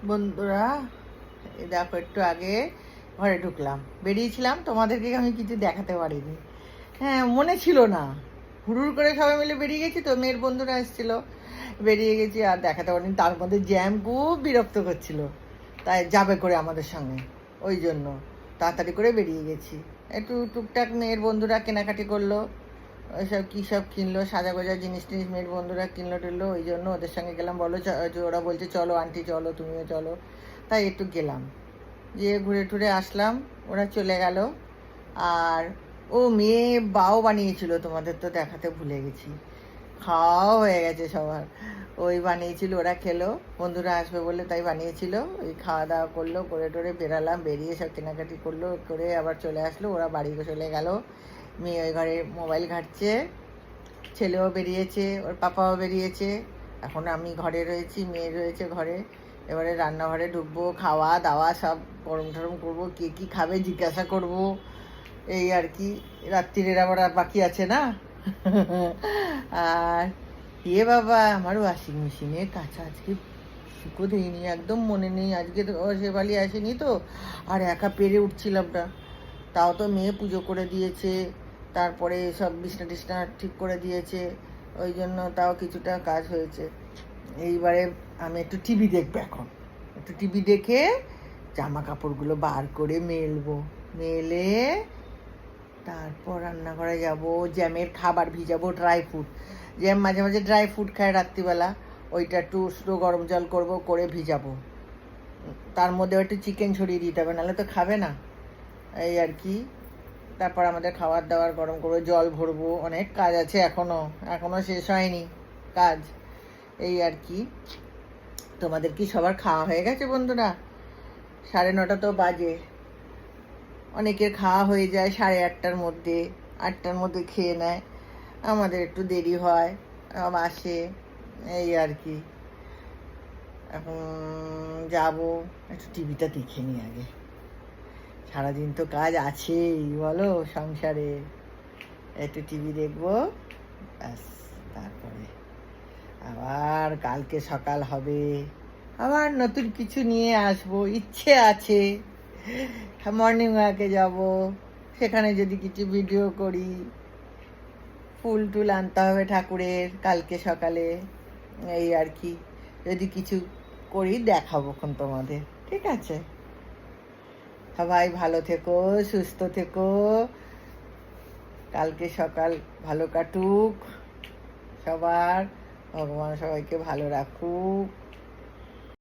বন্ধুরা, এই দেখো একটু আগে ঘরে ঢুকলাম, বেরিয়েছিলাম, তোমাদেরকে আমি কিছু দেখাতে পারিনি। হ্যাঁ, মনে ছিল না, হুড়ুর করে সবাই মিলে বেরিয়ে গেছি, তো মেয়ের বন্ধুরা এসেছিলো, বেরিয়ে গেছি আর দেখাতে পারিনি। তার মধ্যে জ্যাম খুব বিরক্ত করছিল, তাই যাবে করে আমাদের সঙ্গে, ওই জন্য তাড়াতাড়ি করে বেরিয়ে গেছি। একটু টুকটাক মেয়ের বন্ধুরা কেনাকাটি করলো, ওইসব কী সব কিনলো, সাজা গোজা জিনিস টিনিস মেয়ের বন্ধুরা কিনলো টিনলো, ওই জন্য ওদের সঙ্গে গেলাম। বলো ওরা বলছে চলো আন্টি চলো, তুমিও চলো, তাই একটু গেলাম, গিয়ে ঘুরে টুরে আসলাম, ওরা চলে গেল। আর ও মেয়ে বাও বানিয়েছিল, তোমাদের তো দেখাতে ভুলে গেছি, খাওয়াও হয়ে গেছে সবার। ওই বানিয়েছিল, ওরা খেলো, বন্ধুরা আসবে বলে তাই বানিয়েছিল। ওই খাওয়া দাওয়া করলো, করে টোরে বেরালাম, বেরিয়ে সব কেনাকাটি করলো, করে আবার চলে আসলো, ওরা বাড়ি চলে গেল। মেয়ে ওই ঘরে মোবাইল ঘাঁটছে, ছেলেও বেরিয়েছে, ওর পাপাও বেরিয়েছে, এখন আমি ঘরে রয়েছি, মেয়ে রয়েছে ঘরে। এবারে রান্নাঘরে ঢুকবো, খাওয়া দাওয়া সব গরম টরম করবো, কে কী খাবে জিজ্ঞাসা করব, এই আর কি। রাত্রিরের আবার বাকি আছে না। আর বাবা, আমার ওয়াশিং মেশিনের কাছে আজকে শুকো দিইনি, একদম মনে নেই, আজকে তো শেফালি আসেনি তো, আর একা পেরে উঠছিলাম না। তাও তো মেয়ে পুজো করে দিয়েছে, তারপরে সব বিছনা টিছনা ঠিক করে দিয়েছে, ওই জন্য তাও কিছুটা কাজ হয়েছে। এইবারে আমি একটু টিভি দেখবো, এখন একটু টিভি দেখে জামা কাপড়গুলো বার করে মেলবো, মেলে তারপর রান্নাঘরে যাব, জ্যামের খাবার ভিজাবো, ড্রাই ফ্রুট, জ্যাম মাঝে মাঝে ড্রাই ফ্রুট খায় রাত্রিবেলা, ওইটা একটু শুধু গরম জল করবো, করে ভিজাবো, তার মধ্যে একটু চিকেন ছড়িয়ে দিতে হবে, নাহলে তো খাবে না, এই আর কি। তারপর আমাদের খাবার দাবার গরম করবো, জল ভরবো, অনেক কাজ আছে এখনো শেষ হয়নি কাজ, এই আর কি। তোমাদের কি সবার খাওয়া হয়ে গেছে বন্ধুরা? 9:30 তো বাজে, অনেকের খাওয়া হয়ে যায় 8:30টার মধ্যে, 8টার মধ্যে খেয়ে নেয়, আমাদের একটু দেরি হয়, আসে, এই আর কি। এখন যাব, একটু টিভিটা দেখে নিই আগে, সারাদিন তো কাজ আছেই বলো সংসারে, একটু টিভি দেখবো, ব্যাস, তারপরে আবার কালকে সকাল হবে, আবার নতুন কিছু নিয়ে আসবো, ইচ্ছে আছে মর্নিং ওয়াকে যাব, সেখানে যদি কিছু ভিডিও করি, ফুল টুল আনতে হবে ঠাকুরের কালকে সকালে, এই আর কি। যদি কিছু করি দেখাবো খন তোমাদের, ঠিক আছে? সবাই ভালো থেকো, সুস্থ থেকো, কালকে সকাল ভালো কাটুক সবার, ভগবান সবাইকে ভালো রাখুক।